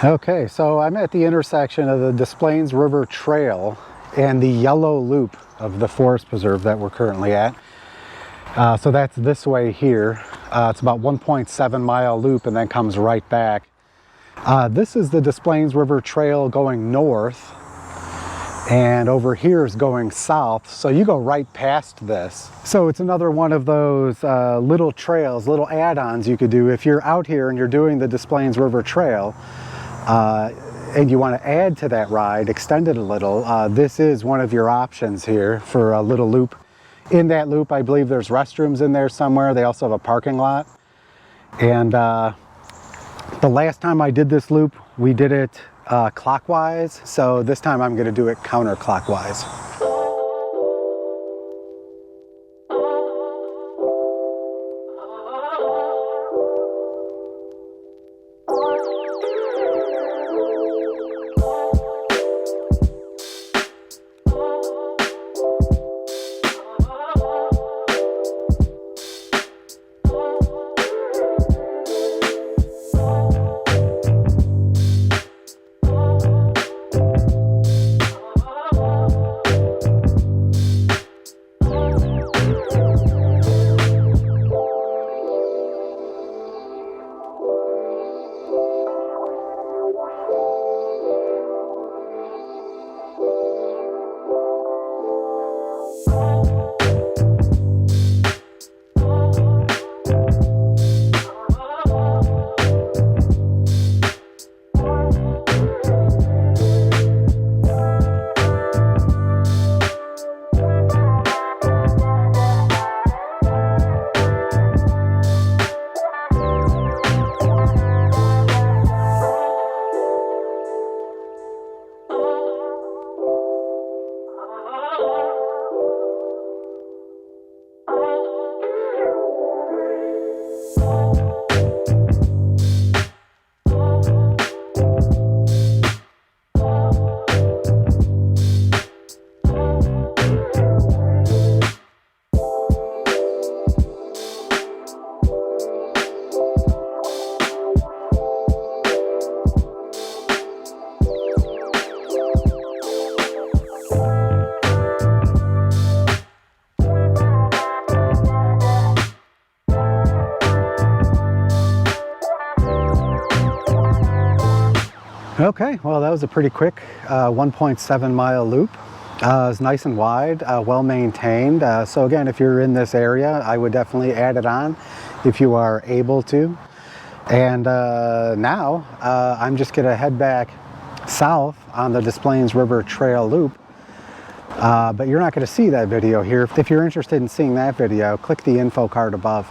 Okay, so I'm at the intersection of the Des Plaines River Trail and the yellow loop of the forest preserve that we're currently at. So that's this way here. It's about 1.7 mile loop and then comes right back. This is the Des Plaines River Trail going north, and over here is going south, so you go right past this. So it's another one of those little trails, little add-ons you could do if you're out here and you're doing the Des Plaines River Trail and you want to add to that ride, extend it a little. This is one of your options here for a little loop. In that loop, I believe there's restrooms in there somewhere. They also have a parking lot. And the last time I did this loop, we did it clockwise. So this time I'm going to do it counterclockwise. Okay, well that was a pretty quick 1.7 mile loop. It's nice and wide, well maintained. So again, if you're in this area, I would definitely add it on if you are able to. And now I'm just gonna head back south on the Des Plaines River Trail loop. But you're not gonna see that video here. If you're interested in seeing that video, click the info card above.